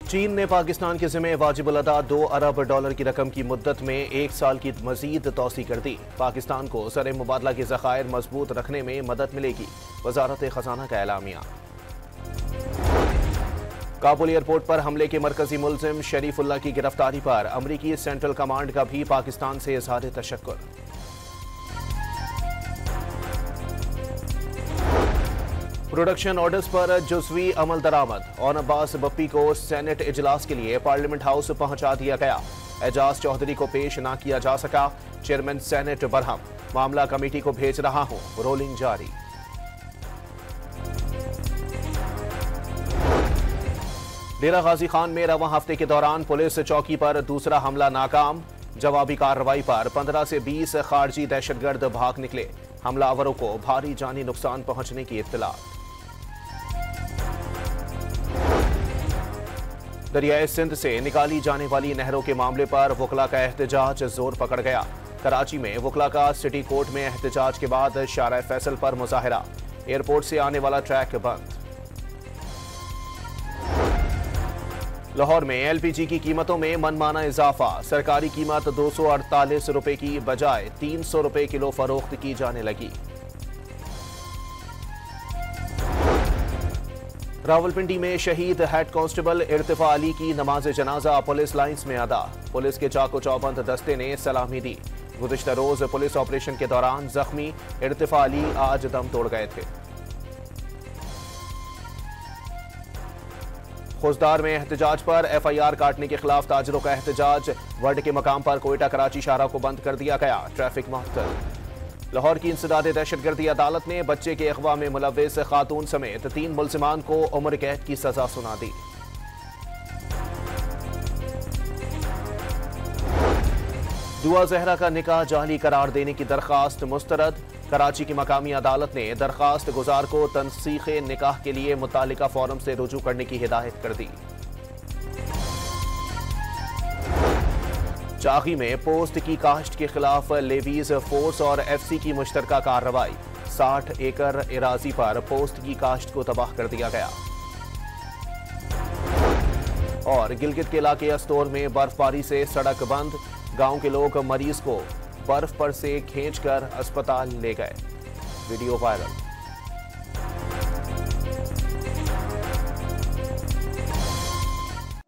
चीन ने पाकिस्तान के ज़िम्मे वाजिबुल अदा $2 अरब की रकम की मुद्दत में 1 साल की मजीद तौसी कर दी। पाकिस्तान को ज़र मुबादला के ज़खायर मजबूत रखने में मदद मिलेगी, वजारत खजाना का एलामिया। काबुल एयरपोर्ट पर हमले के मरकजी मुलजिम शरीफुल्लाह की गिरफ्तारी पर अमरीकी सेंट्रल कमांड का भी पाकिस्तान से इज़हार तशक्कुर। प्रोडक्शन ऑर्डर्स पर जुज़वी अमल दरामद। और अब्बास बप्पी को सेनेट इजलास के लिए पार्लियामेंट हाउस पहुंचा दिया गया। एजाज चौधरी को पेश न किया जा सका, चेयरमैन सेनेट बरहम। मामला कमेटी को भेज रहा हूं, रोलिंग जारी। डेरा गाजी खान में रवां हफ्ते के दौरान पुलिस चौकी पर दूसरा हमला नाकाम। जवाबी कार्रवाई पर 15 से 20 खारजी दहशतगर्द भाग निकले। हमलावरों को भारी जानी नुकसान पहुंचने की इत्तला। दरियाए सिंध से निकाली जाने वाली नहरों के मामले पर वकला का एहतजाज जोर पकड़ गया। कराची में वकला का सिटी कोर्ट में एहतजाज के बाद शारा फैसल पर मुजाहिरा। एयरपोर्ट से आने वाला ट्रैक बंद। लाहौर में एलपीजी की कीमतों में मनमाना इजाफा। सरकारी कीमत 248 रुपए की बजाय 300 रुपए किलो फरोख्त की जाने लगी। रावलपिंडी में शहीद हेड कांस्टेबल इर्तिफा अली की नमाज जनाजा पुलिस लाइन्स में अदा। पुलिस के चाको चौबंद दस्ते ने सलामी दी। गुज़िश्ता रोज पुलिस ऑपरेशन के दौरान जख्मी इर्तिफा अली आज दम तोड़ गए थे। खुजदार में एहतजाज पर FIR काटने के खिलाफ ताजरों का एहतजाज। वर्ड के मकाम पर कोयटा कराची शाहरा को बंद कर दिया गया, ट्रैफिक मुअत्तल। लाहौर की इंसदाद दहशतगर्दी अदालत ने बच्चे के अगवा में मुलव्विस खातून समेत 3 मुल्जिमान को उम्र कैद की सजा सुना दी। दुआ जहरा का निकाह जाली करार देने की दरखास्त मुस्तरद। कराची की मकामी अदालत ने दरखास्त गुजार को तनसीखे निकाह के लिए मुतालिका फॉरम से रुजू करने की हिदायत कर दी। चागी में पोस्ट की काश्त के खिलाफ लेवीज फोर्स और FC की मुश्तरका कार्रवाई। 60 एकड़ इराजी पर पोस्ट की काश्त को तबाह कर दिया गया। और गिलगित के इलाके अस्तोर में बर्फबारी से सड़क बंद। गांव के लोग मरीज को बर्फ पर से खींचकर अस्पताल ले गए। Video viral.